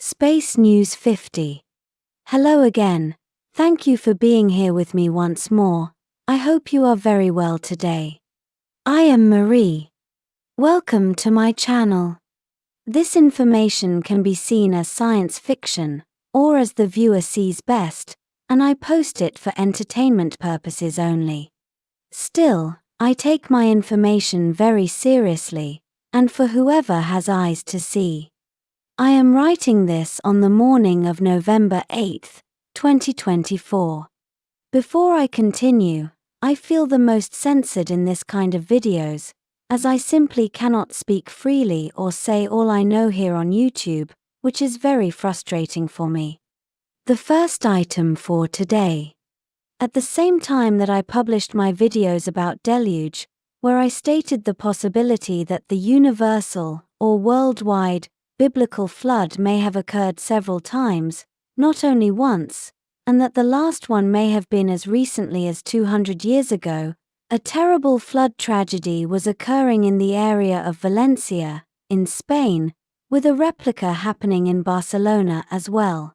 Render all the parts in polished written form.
Space News 50. Hello again. Thank you for being here with me once more. I hope you are very well today. I am Marie. Welcome to my channel. This information can be seen as science fiction, or as the viewer sees best, and I post it for entertainment purposes only. Still, I take my information very seriously, and for whoever has eyes to see. I am writing this on the morning of November 8, 2024. Before I continue, I feel the most censored in this kind of videos, as I simply cannot speak freely or say all I know here on YouTube, which is very frustrating for me. The first item for today. At the same time that I published my videos about deluge, where I stated the possibility that the universal, or worldwide, biblical flood may have occurred several times, not only once, and that the last one may have been as recently as 200 years ago, a terrible flood tragedy was occurring in the area of Valencia, in Spain, with a replica happening in Barcelona as well.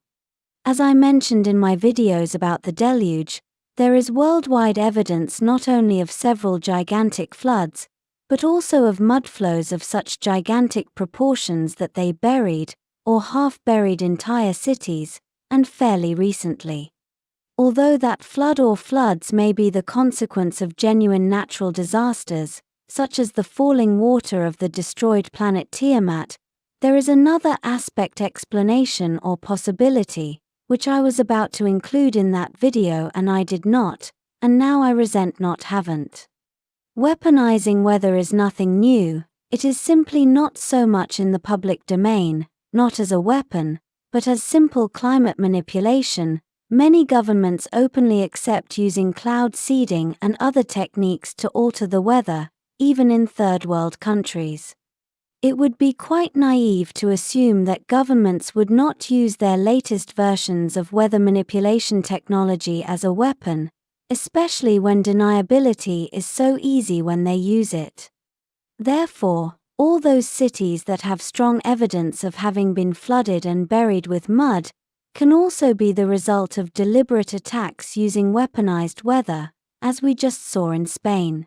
As I mentioned in my videos about the deluge, there is worldwide evidence not only of several gigantic floods, but also of mudflows of such gigantic proportions that they buried, or half-buried entire cities, and fairly recently. Although that flood or floods may be the consequence of genuine natural disasters, such as the falling water of the destroyed planet Tiamat, there is another aspect explanation or possibility, which I was about to include in that video and I did not, and now I resent not haven't. Weaponizing weather is nothing new, it is simply not so much in the public domain, not as a weapon, but as simple climate manipulation. Many governments openly accept using cloud seeding and other techniques to alter the weather, even in third world countries. It would be quite naive to assume that governments would not use their latest versions of weather manipulation technology as a weapon, especially when deniability is so easy when they use it. Therefore, all those cities that have strong evidence of having been flooded and buried with mud can also be the result of deliberate attacks using weaponized weather, as we just saw in Spain.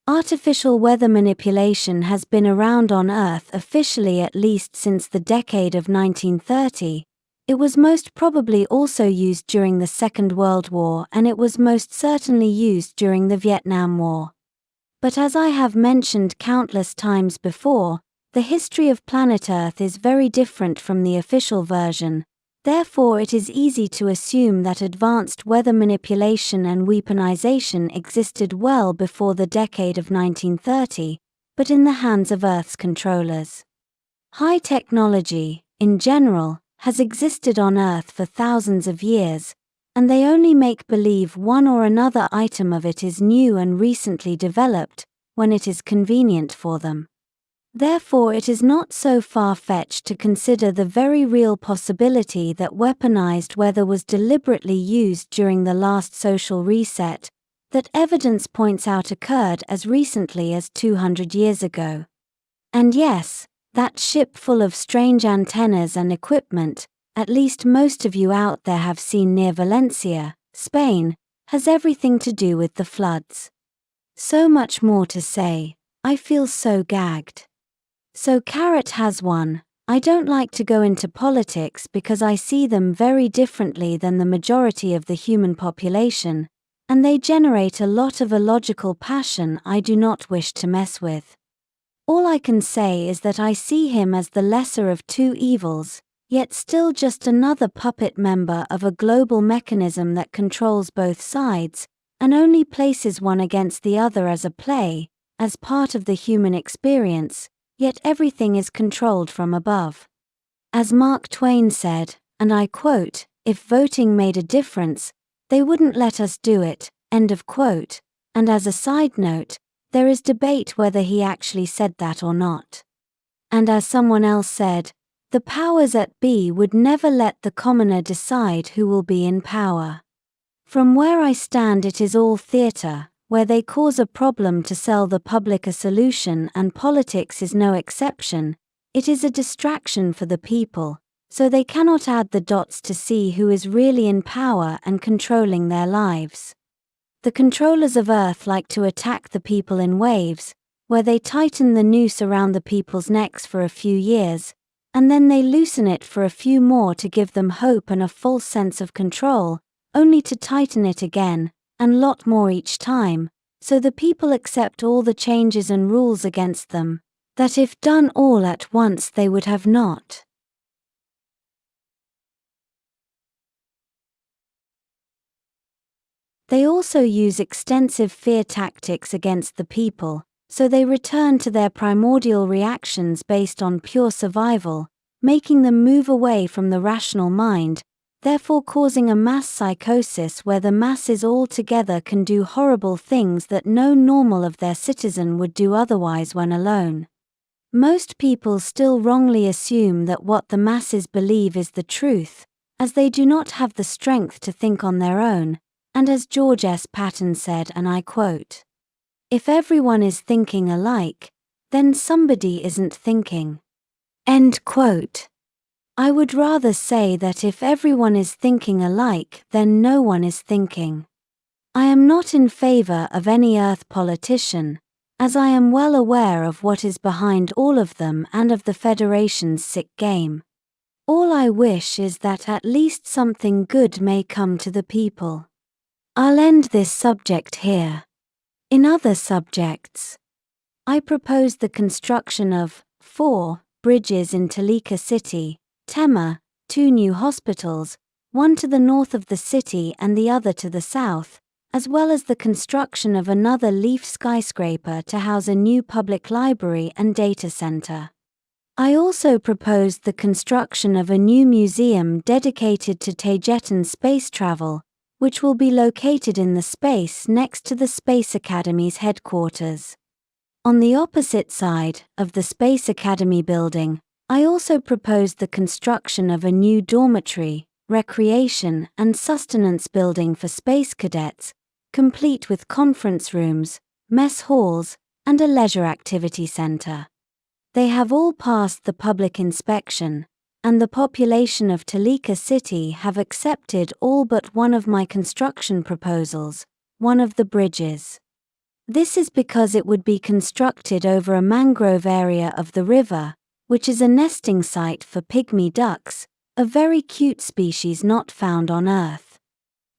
Artificial weather manipulation has been around on Earth officially at least since the decade of 1930. It was most probably also used during the Second World War, and it was most certainly used during the Vietnam War. But as I have mentioned countless times before, the history of planet Earth is very different from the official version. Therefore, it is easy to assume that advanced weather manipulation and weaponization existed well before the decade of 1930, but in the hands of Earth's controllers. High technology, in general, has existed on Earth for thousands of years, and they only make believe one or another item of it is new and recently developed, when it is convenient for them. Therefore, it is not so far-fetched to consider the very real possibility that weaponized weather was deliberately used during the last social reset, that evidence points out occurred as recently as 200 years ago. And yes, that ship full of strange antennas and equipment, at least most of you out there have seen near Valencia, Spain, has everything to do with the floods. So much more to say, I feel so gagged. So Carrot has one. I don't like to go into politics because I see them very differently than the majority of the human population, and they generate a lot of illogical passion I do not wish to mess with. All I can say is that I see him as the lesser of two evils, yet still just another puppet member of a global mechanism that controls both sides, and only places one against the other as a play, as part of the human experience, yet everything is controlled from above. As Mark Twain said, and I quote, "If voting made a difference, they wouldn't let us do it," end of quote. And as a side note, there is debate whether he actually said that or not. And as someone else said, the powers that be would never let the commoner decide who will be in power. From where I stand, it is all theatre, where they cause a problem to sell the public a solution, and politics is no exception. It is a distraction for the people, so they cannot add the dots to see who is really in power and controlling their lives. The controllers of Earth like to attack the people in waves, where they tighten the noose around the people's necks for a few years, and then they loosen it for a few more to give them hope and a false sense of control, only to tighten it again, and lot more each time, so the people accept all the changes and rules against them, that if done all at once they would have not. They also use extensive fear tactics against the people, so they return to their primordial reactions based on pure survival, making them move away from the rational mind, therefore causing a mass psychosis where the masses all together can do horrible things that no normal of their citizen would do otherwise when alone. Most people still wrongly assume that what the masses believe is the truth, as they do not have the strength to think on their own, and as George S. Patton said, and I quote, "If everyone is thinking alike, then somebody isn't thinking." End quote. I would rather say that if everyone is thinking alike, then no one is thinking. I am not in favor of any Earth politician, as I am well aware of what is behind all of them and of the Federation's sick game. All I wish is that at least something good may come to the people. I'll end this subject here. In other subjects, I propose the construction of 4 bridges in Toleka City, Temmer, 2 new hospitals, one to the north of the city and the other to the south, as well as the construction of another leaf skyscraper to house a new public library and data center. I also proposed the construction of a new museum dedicated to Taygetan space travel, which will be located in the space next to the Space Academy's headquarters. On the opposite side of the Space Academy building, I also proposed the construction of a new dormitory, recreation, and sustenance building for space cadets, complete with conference rooms, mess halls, and a leisure activity center. They have all passed the public inspection, and the population of Toleka City have accepted all but one of my construction proposals, one of the bridges. This is because it would be constructed over a mangrove area of the river, which is a nesting site for pygmy ducks, a very cute species not found on Earth.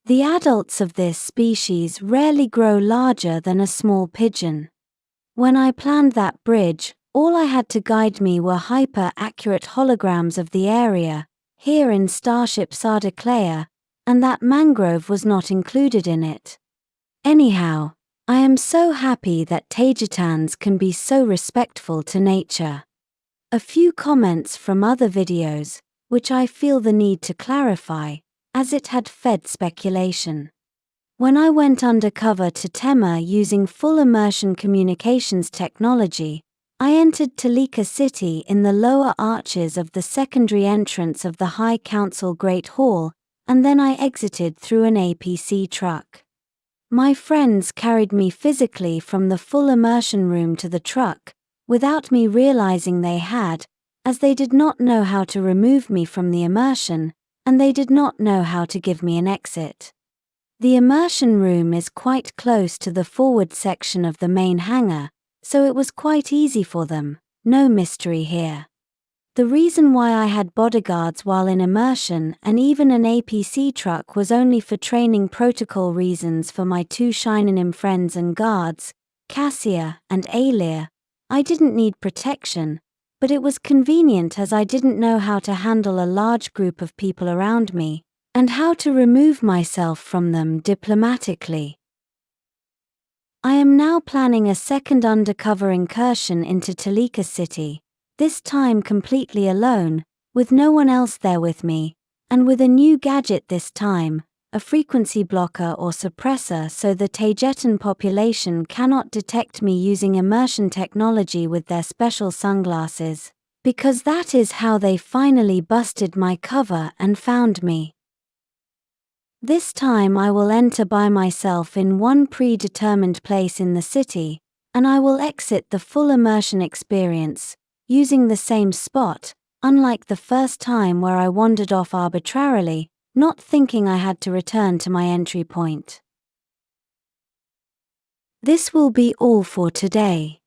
The adults of this species rarely grow larger than a small pigeon. When I planned that bridge, all I had to guide me were hyper-accurate holograms of the area, here in Starship Sardaclea, and that mangrove was not included in it. Anyhow, I am so happy that Taygeteanos can be so respectful to nature. A few comments from other videos, which I feel the need to clarify, as it had fed speculation. When I went undercover to Temmer using full immersion communications technology, I entered Toleka City in the lower arches of the secondary entrance of the High Council Great Hall, and then I exited through an APC truck. My friends carried me physically from the full immersion room to the truck, without me realizing they had, as they did not know how to remove me from the immersion, and they did not know how to give me an exit. The immersion room is quite close to the forward section of the main hangar, so it was quite easy for them, no mystery here. The reason why I had bodyguards while in immersion and even an APC truck was only for training protocol reasons for my 2 Shinenim friends and guards, Cassia and Alir. I didn't need protection, but it was convenient as I didn't know how to handle a large group of people around me, and how to remove myself from them diplomatically. I am now planning a second undercover incursion into Toleka City, this time completely alone, with no one else there with me, and with a new gadget this time, a frequency blocker or suppressor so the Taygetan population cannot detect me using immersion technology with their special sunglasses, because that is how they finally busted my cover and found me. This time I will enter by myself in one predetermined place in the city, and I will exit the full immersion experience, using the same spot, unlike the first time where I wandered off arbitrarily, not thinking I had to return to my entry point. This will be all for today.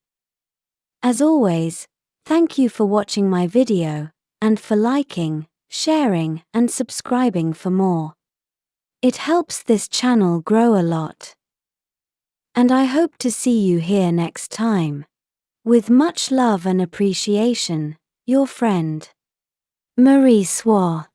As always, thank you for watching my video, and for liking, sharing, and subscribing for more. It helps this channel grow a lot. And I hope to see you here next time. With much love and appreciation, your friend, Marie Swaruu.